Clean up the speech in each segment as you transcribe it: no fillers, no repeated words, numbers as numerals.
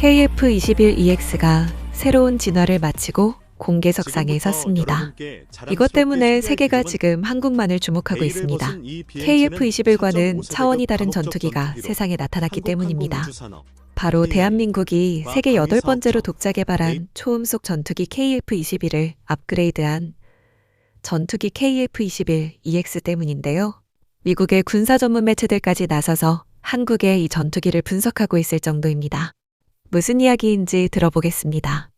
KF-21EX가 새로운 진화를 마치고 공개석상에 섰습니다. 이것 때문에 세계가 지금 한국만을 주목하고 있습니다. KF-21과는 차원이 다른 전투기가 세상에 나타났기 때문입니다. 바로 대한민국이 세계 8번째로 독자 개발한 초음속 전투기 KF-21을 업그레이드한 전투기 KF-21EX 때문인데요. 미국의 군사 전문 매체들까지 나서서 한국의 이 전투기를 분석하고 있을 정도입니다. 무슨 이야기인지 들어보겠습니다.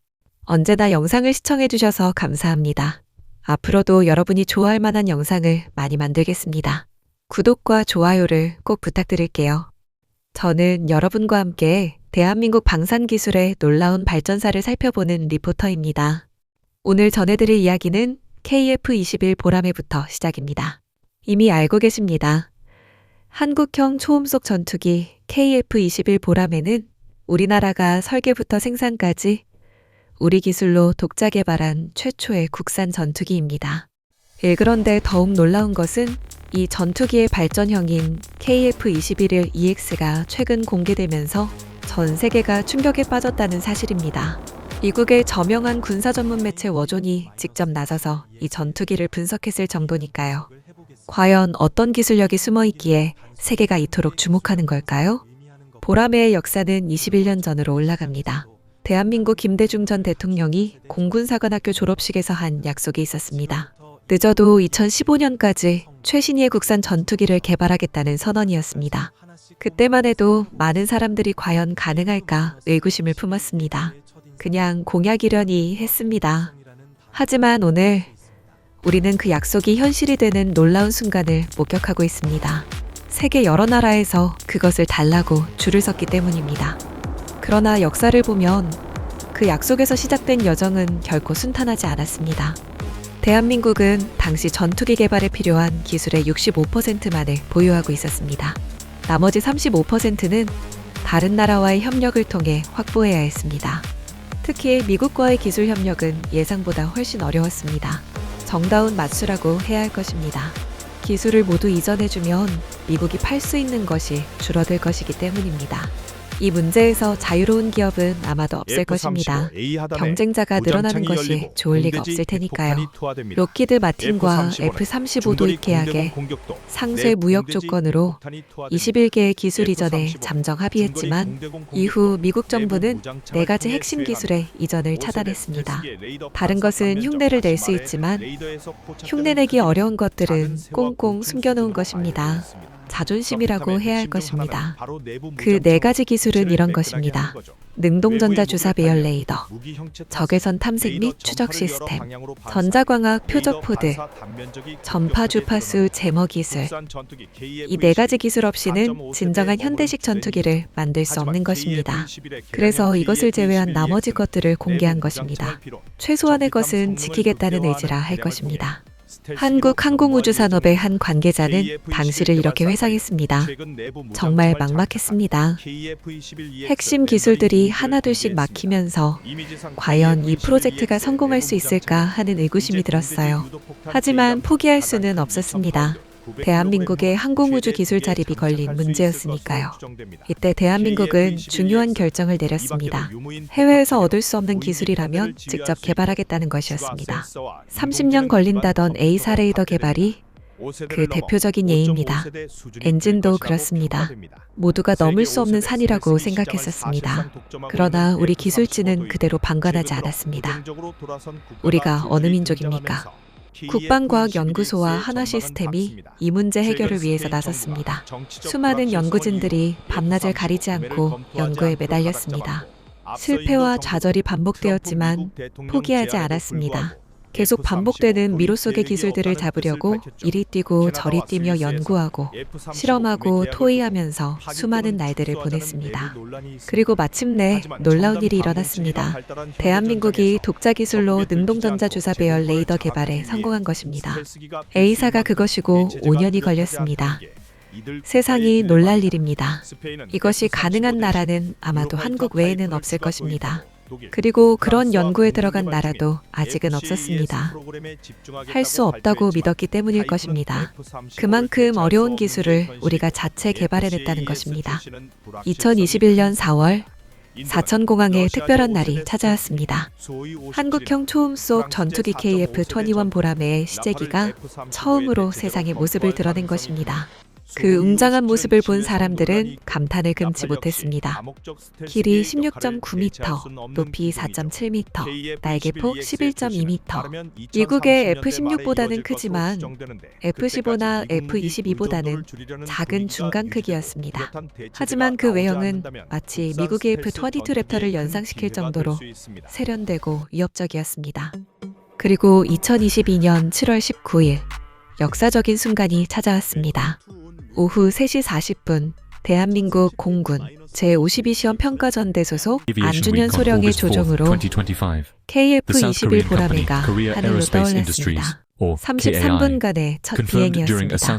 언제나 영상을 시청해주셔서 감사합니다. 앞으로도 여러분이 좋아할 만한 영상을 많이 만들겠습니다. 구독과 좋아요를 꼭 부탁드릴게요. 저는 여러분과 함께 대한민국 방산기술의 놀라운 발전사를 살펴보는 리포터입니다. 오늘 전해드릴 이야기는 KF-21 보라매부터 시작입니다. 이미 알고 계십니다. 한국형 초음속 전투기 KF-21 보라매는 우리나라가 설계부터 생산까지 우리 기술로 독자 개발한 최초의 국산 전투기입니다. 그런데 더욱 놀라운 것은 이 전투기의 발전형인 KF-21EX가 최근 공개되면서 전 세계가 충격에 빠졌다는 사실입니다. 미국의 저명한 군사 전문 매체 워존이 직접 나서서 이 전투기를 분석했을 정도니까요. 과연 어떤 기술력이 숨어 있기에 세계가 이토록 주목하는 걸까요? 보라매의 역사는 21년 전으로 올라갑니다. 대한민국 김대중 전 대통령이 공군사관학교 졸업식에서 한 약속이 있었습니다. 늦어도 2015년까지 최신의 국산 전투기를 개발하겠다는 선언이었습니다. 그때만 해도 많은 사람들이 과연 가능할까 의구심을 품었습니다. 그냥 공약이려니 했습니다. 하지만 오늘 우리는 그 약속이 현실이 되는 놀라운 순간을 목격하고 있습니다. 세계 여러 나라에서 그것을 달라고 줄을 섰기 때문입니다. 그러나 역사를 보면 그 약속에서 시작된 여정은 결코 순탄하지 않았습니다. 대한민국은 당시 전투기 개발에 필요한 기술의 65%만을 보유하고 있었습니다. 나머지 35%는 다른 나라와의 협력을 통해 확보해야 했습니다. 특히 미국과의 기술 협력은 예상보다 훨씬 어려웠습니다. 정다운 맞수라고 해야 할 것입니다. 기술을 모두 이전해주면 미국이 팔 수 있는 것이 줄어들 것이기 때문입니다. 이 문제에서 자유로운 기업은 아마도 없을 것입니다. 경쟁자가 늘어나는 것이 좋을 리가 없을 테니까요. 록히드 마틴과 F-35 도입 계약에 상쇄 무역 조건으로 21개의 기술 이전에 잠정 합의했지만 이후 미국 정부는 4가지 핵심 기술의 이전을 차단했습니다. 다른 것은 흉내를 낼 수 있지만 흉내내기 어려운 것들은 꽁꽁 숨겨놓은 것입니다. 자존심이라고 해야 할 것입니다. 그 4가지 기술은 이런 것입니다. 능동전자 주사 배열 레이더, 적외선 탐색 및 추적 시스템, 전자광학 표적 포드, 전파 주파수 제모 기술. 이 4가지 기술 없이는 진정한 현대식 전투기를 만들 수 없는 것입니다. 그래서 이것을 제외한 나머지 것들을 공개한 것입니다. 최소한의 것은 지키겠다는 의지라 할 것입니다. 한국항공우주산업의 한 관계자는 당시를 이렇게 회상했습니다. 정말 막막했습니다. 핵심 기술들이 하나둘씩 막히면서 과연 이 프로젝트가 성공할 수 있을까 하는 의구심이 들었어요. 하지만 포기할 수는 없었습니다. 대한민국의 항공우주 기술 자립이 걸린 문제였으니까요. 이때 대한민국은 중요한 결정을 내렸습니다. 해외에서 얻을 수 없는 기술이라면 직접 개발하겠다는 것이었습니다. 30년 걸린다던 A4 레이더 개발이 그 대표적인 예입니다. 엔진도 그렇습니다. 모두가 넘을 수 없는 산이라고 생각했었습니다. 그러나 우리 기술진은 그대로 방관하지 않았습니다. 우리가 어느 민족입니까? 국방과학연구소와 하나시스템이 이 문제 해결을 위해서 나섰습니다. 수많은 연구진들이 밤낮을 가리지 않고 연구에 매달렸습니다. 실패와 좌절이 반복되었지만 포기하지 않았습니다. 계속 반복되는 미로 속의 기술들을 잡으려고 이리 뛰고 저리 뛰며 연구하고 실험하고 토의하면서 수많은 날들을 보냈습니다. 그리고 마침내 놀라운 일이 일어났습니다. 대한민국이 독자 기술로 능동전자 주사 배열 레이더 개발에 성공한 것입니다. A사가 그것이고 5년이 걸렸습니다. 세상이 놀랄 일입니다. 이것이 가능한 나라는 아마도 한국 외에는 없을 것입니다. 그리고 그런 연구에 들어간 나라도 아직은 없었습니다. 할 수 없다고 믿었기 때문일 것입니다. 그만큼 어려운 기술을 우리가 자체 개발해냈다는 것입니다. 2021년 4월 사천공항에 특별한 날이 찾아왔습니다. 한국형 초음 속 전투기 KF-21 보라매의 시제기가 처음으로 세상의 모습을 드러낸 것입니다. 그 웅장한 모습을 본 사람들은 감탄을 금치 못했습니다. 길이 16.9m, 높이 4.7m, 날개폭 11.2m. 미국의 F-16보다는 크지만 F-15나 F-22보다는 작은 중간 크기였습니다. 하지만 그 외형은 마치 미국의 F-22 랩터를 연상시킬 정도로 세련되고 위협적이었습니다. 그리고 2022년 7월 19일, 역사적인 순간이 찾아왔습니다. 오후 3시 40분 대한민국 공군 제52시험 평가전대 소속 안준현 소령의 조종으로 KF-21 보라매가 하늘로 떠올랐습니다. 33분간의 첫 비행이었습니다.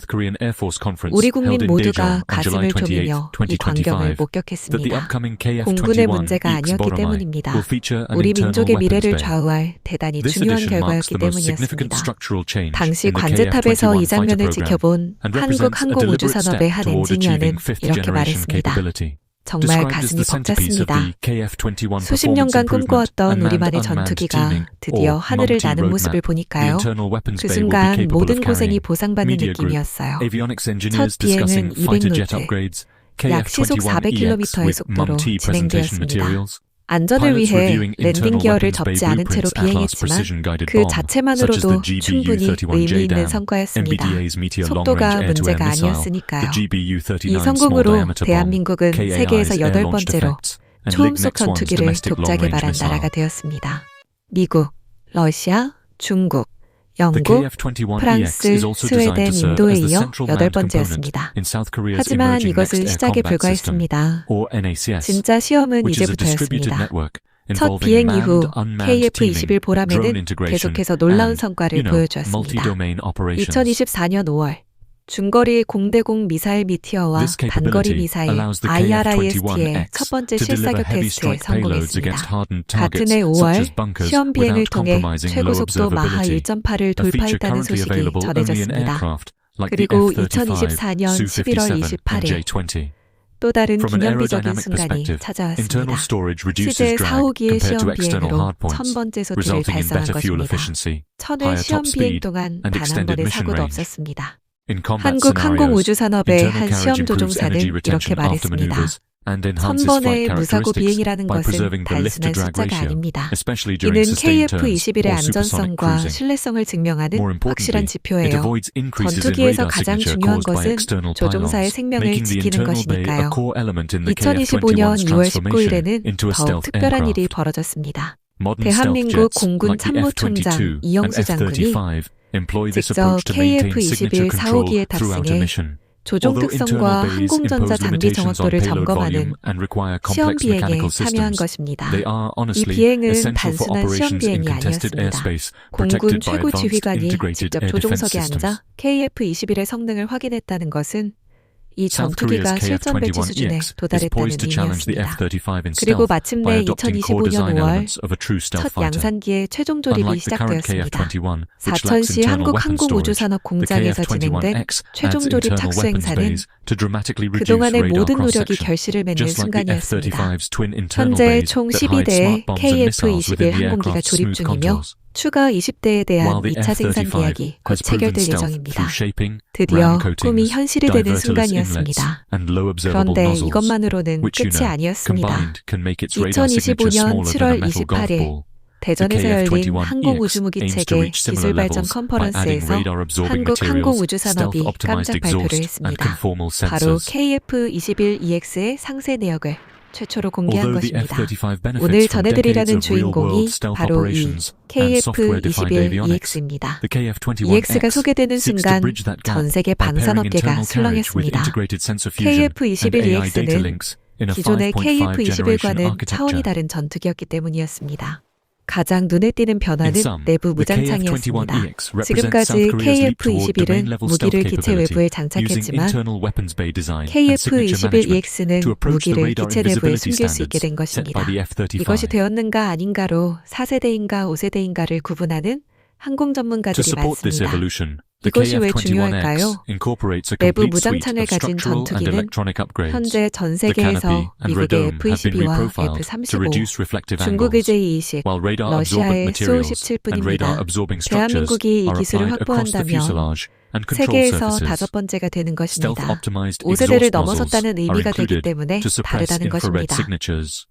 우리 국민 모두가 가슴을 졸이며 이 광경을 목격했습니다. 공군의 문제가 아니었기 때문입니다. 우리 민족의 미래를 좌우할 대단히 중요한 결과였기 때문이었습니다. 당시 관제탑에서 이 장면을 지켜본 한국 항공우주산업의 한 엔지니어는 이렇게 말했습니다. 정말 가슴이 벅찼습니다. 수십 년간 꿈꿔왔던 우리만의 전투기가 드디어 하늘을 나는 모습을 보니까요. 그 순간 모든 고생이 보상받는 느낌이었어요. 첫 비행은 200노트, 약 시속 400km의 속도로 진행되었습니다. 안전을 위해 랜딩 기어를 접지 않은 채로 비행했지만 그 자체만으로도 충분히 의미 있는 성과였습니다. 속도가 문제가 아니었으니까요. 이 성공으로 대한민국은 세계에서 8번째로 초음 속 전투기를 독자 개발한 나라가 되었습니다. 미국, 러시아, 중국, 영국, 프랑스, 스웨덴, 인도에 이어 8번째였습니다. 하지만 이것은 시작에 불과했습니다. 진짜 시험은 이제부터였습니다. 첫 비행 이후 KF-21 보라매는 계속해서 놀라운 성과를 보여주었습니다. 2024년 5월 중거리 공대공 미사일 미티어와 단거리 미사일 IRIS-T의 첫 번째 실사격 테스트에 성공했습니다. 같은 해 5월 시험 비행을 통해 최고속도 마하 1.8을 돌파했다는 소식이 전해졌습니다. 그리고 2024년 11월 28일 또 다른 기념비적인 순간이 찾아왔습니다. 시제 4호기의 시험 비행으로 1000번째 소티를 달성한 것입니다. 1000회 시험 비행 동안 단 한 번의 사고도 없었습니다. 한국 항공우주산업의 한 시험 조종사는 이렇게 말했습니다. 1000번의 무사고 비행이라는 것은 단순한 숫자가 아닙니다. 이는 KF-21의 안전성과 신뢰성을 증명하는 확실한 지표예요. 전투기에서 가장 중요한 것은 조종사의 생명을 지키는 것이니까요. 2025년 2월 19일에는 더욱 특별한 일이 벌어졌습니다. 대한민국 공군 참모총장 이영수 장군이 직접 KF-21 4호기에 탑승해 조종 특성과 항공전자 장비 정확도를 점검하는 시험 비행에 참여한 것입니다. 이 비행은 단순한 시험 비행이 아니었습니다. 공군 최고 지휘관이 직접 조종석에 앉아 KF-21의 성능을 확인했다는 것은 이 전투기가 실전 배치 수준에 도달했다는 의미였습니다. 그리고 마침내 2025년 5월 첫 양산기의 최종 조립이 시작되었습니다. 사천시 한국항공우주산업 공장에서 진행된 최종 조립 착수 행사는 그동안의 모든 노력이 결실을 맺는 순간이었습니다. 현재 총 12대의 KF-21 항공기가 조립 중이며 추가 20대에 대한 2차 생산 계약이 곧 체결될 예정입니다. 드디어 꿈이 현실이 되는 순간이었습니다. 그런데 이것만으로는 끝이 아니었습니다. 2025년 7월 28일 대전에서 열린 항공우주무기체계 기술발전 컨퍼런스에서 한국 항공우주산업이 깜짝 발표를 했습니다. 바로 KF-21EX의 상세 내역을 최초로 공개한 것입니다. 오늘 전해드리려는 주인공이 바로 이 KF-21EX입니다. EX가 소개되는 순간 전 세계 방산업계가 술렁였습니다. KF-21EX는 기존의 KF-21과는 차원이 다른 전투기였기 때문이었습니다. 가장 눈에 띄는 변화는 내부 무장창이었습니다. 지금까지 KF-21은 무기를 기체 외부에 장착했지만 KF-21EX는 무기를 기체 내부에 숨길 수 있게 된 것입니다. 이것이 되었는가 아닌가로 4세대인가 5세대인가를 구분하는 항공 전문가들이 많습니다. 이것이 왜 중요할까요? 내부 무장창을 가진 전투기는 현재 전 세계에서 미국의 F-22와 F-35, 중국의 J-20, 러시아의 Su-17뿐입니다. 대한민국이 이 기술을 확보한다면 세계에서 5번째가 되는 것입니다. 5세대를 넘어섰다는 의미가 되기 때문에 다르다는 것입니다.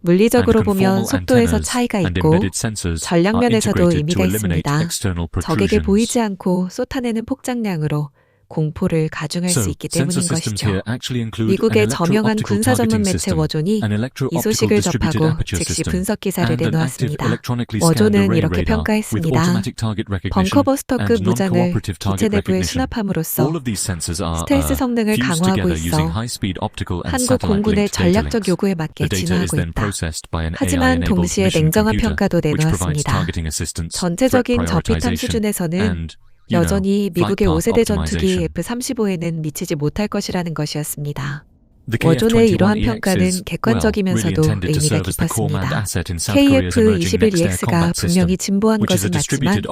물리적으로 보면 속도에서 차이가 있고 전략면에서도 의미가 있습니다. 적에게 보이지 않고 쏟아내는 폭장량으로 공포를 가중할 수 있기 때문인 것이죠. 미국의 저명한 군사 전문 매체 워존이 이 소식을 접하고 즉시 분석 기사를 내놓았습니다. 워존은 이렇게 평가했습니다. 벙커버스터급 무장을 기체 내부에 수납함으로써 스텔스 성능을 강화하고 있어 한국 공군의 전략적 요구에 맞게 진화하고 있다. 하지만 동시에 냉정한 평가도 내놓았습니다. 전체적인 저피탐 수준에서는 여전히 미국의 5세대 전투기 F-35에는 미치지 못할 것이라는 것이었습니다. 워존의 이러한 평가는 객관적이면서도 의미가 깊었습니다. KF-21EX가 분명히 진보한 것은 맞지만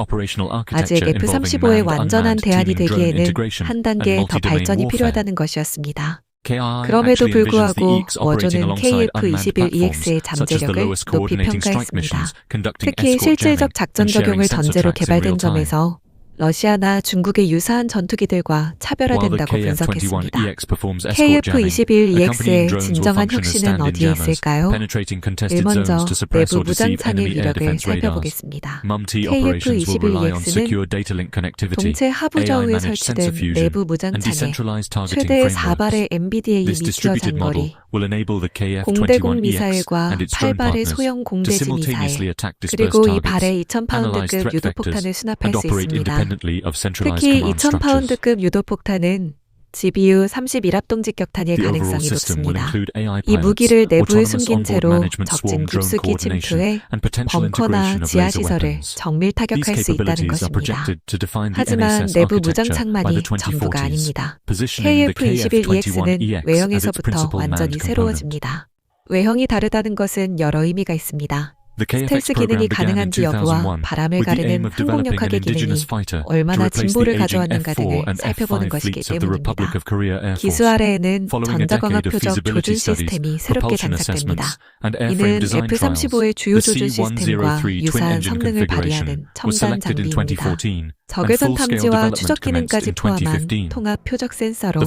아직 F-35의 완전한 대안이 되기에는 한 단계 더 발전이 필요하다는 것이었습니다. 그럼에도 불구하고 워존은 KF-21EX의 잠재력을 높이 평가했습니다. 특히 실질적 작전 적용을 전제로 개발된 점에서 러시아나 중국의 유사한 전투기들과 차별화된다고 분석했습니다. KF-21EX의 진정한 혁신은 어디에 있을까요? 먼저 내부 무장창의 위력을 살펴보겠습니다. KF-21EX는 동체 하부 저우에 설치된 내부 무장창에 최대 4발의 MBDA 미투어 장거리, 공대공 미사일과 8발의 소형 공대지 미사일, 그리고 이 발에 2000파운드급 유도폭탄을 수납할 수 있습니다. 특히 2000파운드급 유도폭탄은 GBU 31합동 직격탄일 가능성이 높습니다. 이 무기를 내부에 숨긴 채로 적진 깊숙이 침투해 벙커나 지하시설을 정밀 타격할 수 있다는 것입니다. 하지만 내부 무장창만이 전부가 아닙니다. KF-21EX는 외형에서부터 완전히 새로워집니다. 외형이 다르다는 것은 여러 의미가 있습니다. 스텔스 기능이 가능한지 여부와 바람을 가르는 항공역학의 기능이 얼마나 진보를 가져왔는가 등을 살펴보는 것이기 때문입니다. 기수 아래에는 전자광학 표적 조준 시스템이 새롭게 장착됩니다. 이는 F-35의 주요 조준 시스템과 유사한 성능을 발휘하는 첨단 장비입니다. 적외선 탐지와 추적 기능까지 포함한 통합 표적 센서로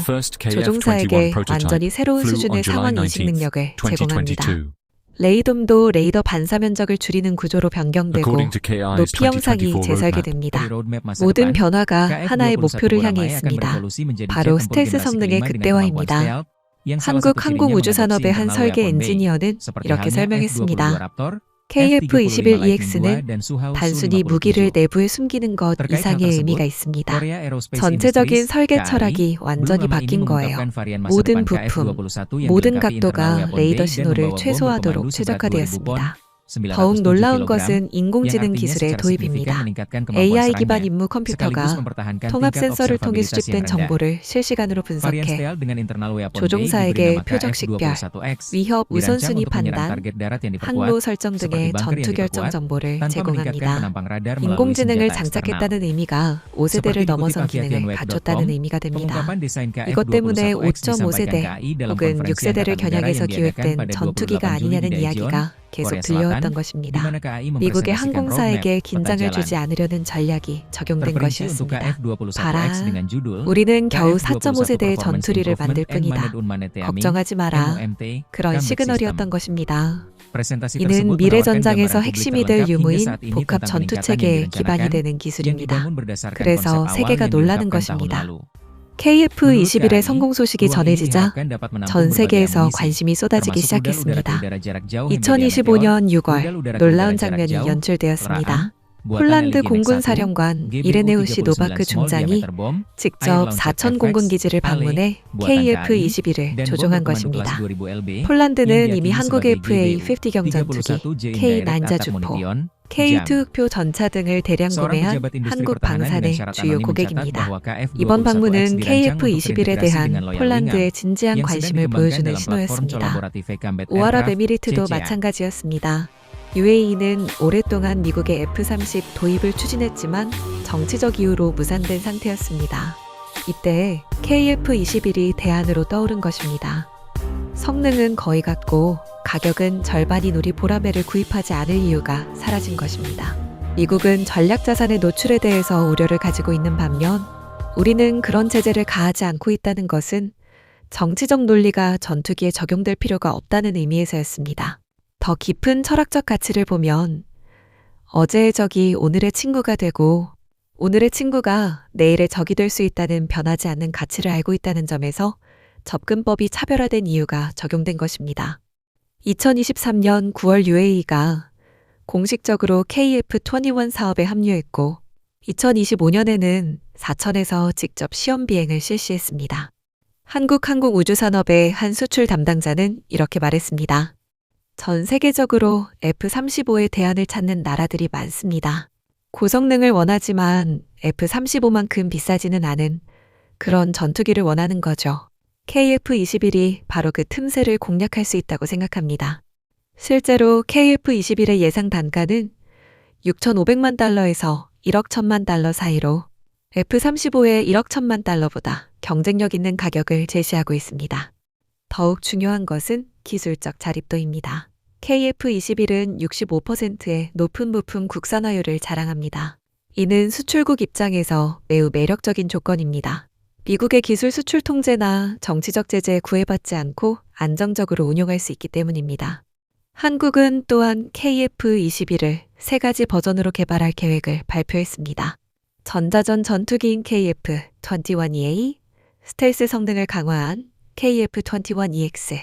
조종사에게 완전히 새로운 수준의 상황 인식 능력을 제공합니다. 레이돔도 레이더 반사 면적을 줄이는 구조로 변경되고 높이 영상이 재설계됩니다. 모든 변화가 하나의 목표를 향해 있습니다. 바로 스텔스 성능의 극대화입니다. 한국 항공우주산업의 한 설계 엔지니어는 이렇게 설명했습니다. KF-21EX는 단순히 무기를 내부에 숨기는 것 이상의 의미가 있습니다. 전체적인 설계 철학이 완전히 바뀐 거예요. 모든 부품, 모든 각도가 레이더 신호를 최소화하도록 최적화되었습니다. 더욱 놀라운 것은 인공지능 기술의 도입입니다. AI 기반 임무 컴퓨터가 통합 센서를 통해 수집된 정보를 실시간으로 분석해 조종사에게 표적 식별, 위협 우선순위 판단, 항로 설정 등의 전투 결정 정보를 제공합니다. 인공지능을 장착했다는 의미가 5세대를 넘어선 기능을 갖췄다는 의미가 됩니다. 이것 때문에 5.5세대 혹은 6세대를 겨냥해서 기획된 전투기가 아니냐는 이야기가 계속 들려왔던 것입니다. 미국의 항공사에게 긴장을 주지 않으려는 전략이 적용된 것이었습니다. 봐라, 우리는 겨우 4.5세대의 전투리를 만들 뿐이다. 걱정하지 마라. 그런 시그널이었던 것입니다. 이는 미래 전장에서 핵심이 될 유무인 복합 전투체계의 기반이 되는 기술입니다. 그래서 세계가 놀라는 것입니다. KF-21의 성공 소식이 전해지자 전 세계에서 관심이 쏟아지기 시작했습니다. 2025년 6월 놀라운 장면이 연출되었습니다. 폴란드 공군 사령관 이레네우시 노바크 중장이 직접 사천 공군 기지를 방문해 KF-21을 조종한 것입니다. 폴란드는 이미 한국의 FA-50 경전투기, K-난자주포, K2 흑표 전차 등을 대량 구매한 한국 방산의 주요 고객입니다. 이번 방문은 KF-21에 대한 폴란드의 진지한 관심을 보여주는 신호였습니다. 오아랍에미리트도 마찬가지였습니다. UAE는 오랫동안 미국의 F-30 도입을 추진했지만 정치적 이유로 무산된 상태였습니다. 이때 KF-21이 대안으로 떠오른 것입니다. 성능은 거의 같고 가격은 절반인 우리 보라매를 구입하지 않을 이유가 사라진 것입니다. 미국은 전략 자산의 노출에 대해서 우려를 가지고 있는 반면 우리는 그런 제재를 가하지 않고 있다는 것은 정치적 논리가 전투기에 적용될 필요가 없다는 의미에서였습니다. 더 깊은 철학적 가치를 보면 어제의 적이 오늘의 친구가 되고 오늘의 친구가 내일의 적이 될 수 있다는 변하지 않는 가치를 알고 있다는 점에서 접근법이 차별화된 이유가 적용된 것입니다. 2023년 9월 UAE가 공식적으로 KF-21 사업에 합류했고 2025년에는 사천에서 직접 시험 비행을 실시했습니다. 한국항공우주산업의 한 수출 담당자는 이렇게 말했습니다. 전 세계적으로 F-35의 대안을 찾는 나라들이 많습니다. 고성능을 원하지만 F-35만큼 비싸지는 않은 그런 전투기를 원하는 거죠. KF-21이 바로 그 틈새를 공략할 수 있다고 생각합니다. 실제로 KF-21의 예상 단가는 6,500만 달러에서 1억 1천만 달러 사이로 F-35의 1억 1천만 달러보다 경쟁력 있는 가격을 제시하고 있습니다. 더욱 중요한 것은 기술적 자립도입니다. KF-21은 65%의 높은 부품 국산화율을 자랑합니다. 이는 수출국 입장에서 매우 매력적인 조건입니다. 미국의 기술 수출 통제나 정치적 제재에 구애받지 않고 안정적으로 운용할 수 있기 때문입니다. 한국은 또한 KF-21을 3가지 버전으로 개발할 계획을 발표했습니다. 전자전 전투기인 KF-21EA, 스텔스 성능을 강화한 KF-21EX,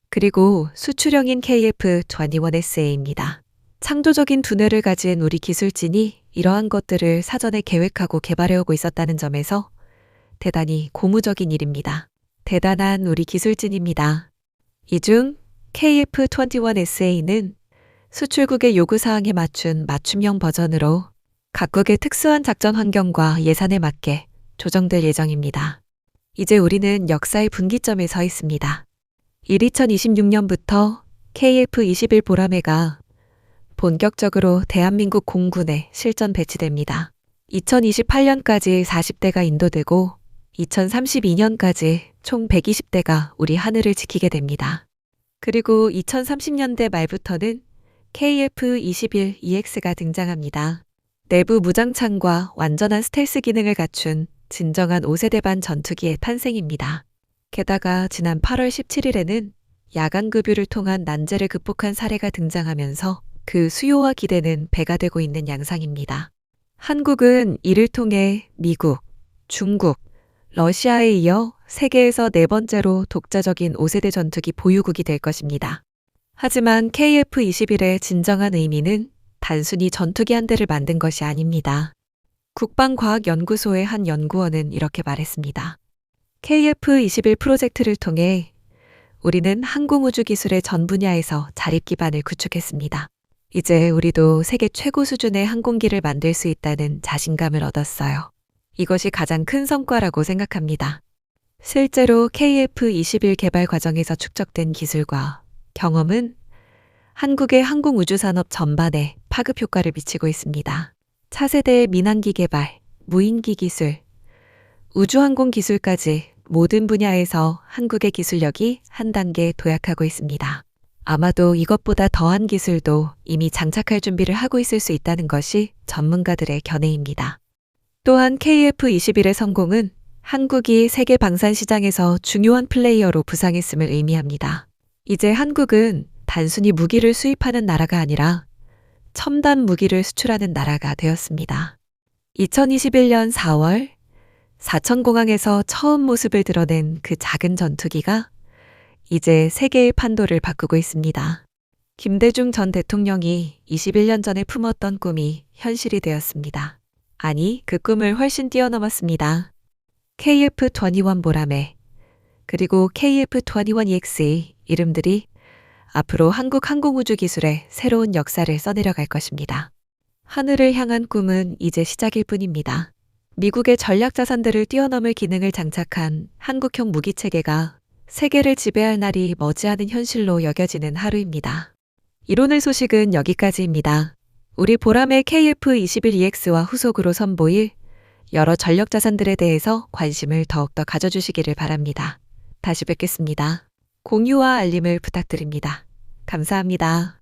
그리고 수출형인 KF-21SA입니다. 창조적인 두뇌를 가진 우리 기술진이 이러한 것들을 사전에 계획하고 개발해오고 있었다는 점에서 대단히 고무적인 일입니다. 대단한 우리 기술진입니다. 이 중 KF-21SA는 수출국의 요구사항에 맞춘 맞춤형 버전으로 각국의 특수한 작전 환경과 예산에 맞게 조정될 예정입니다. 이제 우리는 역사의 분기점에 서 있습니다. 2026년부터 KF-21 보라매가 본격적으로 대한민국 공군에 실전 배치됩니다. 2028년까지 40대가 인도되고 2032년까지 총 120대가 우리 하늘을 지키게 됩니다. 그리고 2030년대 말부터는 KF-21EX가 등장합니다. 내부 무장창과 완전한 스텔스 기능을 갖춘 진정한 5세대반 전투기의 탄생입니다. 게다가 지난 8월 17일에는 야간급유를 통한 난제를 극복한 사례가 등장하면서 그 수요와 기대는 배가 되고 있는 양상입니다. 한국은 이를 통해 미국, 중국, 러시아에 이어 세계에서 4번째로 독자적인 5세대 전투기 보유국이 될 것입니다. 하지만 KF-21의 진정한 의미는 단순히 전투기 한 대를 만든 것이 아닙니다. 국방과학연구소의 한 연구원은 이렇게 말했습니다. KF-21 프로젝트를 통해 우리는 항공우주 기술의 전 분야에서 자립 기반을 구축했습니다. 이제 우리도 세계 최고 수준의 항공기를 만들 수 있다는 자신감을 얻었어요. 이것이 가장 큰 성과라고 생각합니다. 실제로 KF-21 개발 과정에서 축적된 기술과 경험은 한국의 항공우주산업 전반에 파급 효과를 미치고 있습니다. 차세대의 민항기 개발, 무인기 기술, 우주항공 기술까지 모든 분야에서 한국의 기술력이 한 단계 도약하고 있습니다. 아마도 이것보다 더한 기술도 이미 장착할 준비를 하고 있을 수 있다는 것이 전문가들의 견해입니다. 또한 KF-21의 성공은 한국이 세계 방산 시장에서 중요한 플레이어로 부상했음을 의미합니다. 이제 한국은 단순히 무기를 수입하는 나라가 아니라 첨단 무기를 수출하는 나라가 되었습니다. 2021년 4월 사천공항에서 처음 모습을 드러낸 그 작은 전투기가 이제 세계의 판도를 바꾸고 있습니다. 김대중 전 대통령이 21년 전에 품었던 꿈이 현실이 되었습니다. 아니, 그 꿈을 훨씬 뛰어넘었습니다. KF-21 보라매, 그리고 KF-21EX의 이름들이 앞으로 한국 항공우주 기술의 새로운 역사를 써내려갈 것입니다. 하늘을 향한 꿈은 이제 시작일 뿐입니다. 미국의 전략 자산들을 뛰어넘을 기능을 장착한 한국형 무기체계가 세계를 지배할 날이 머지않은 현실로 여겨지는 하루입니다. 이론의 소식은 여기까지입니다. 우리 보람의 KF21EX와 후속으로 선보일 여러 전력 자산들에 대해서 관심을 더욱더 가져주시기를 바랍니다. 다시 뵙겠습니다. 공유와 알림을 부탁드립니다. 감사합니다.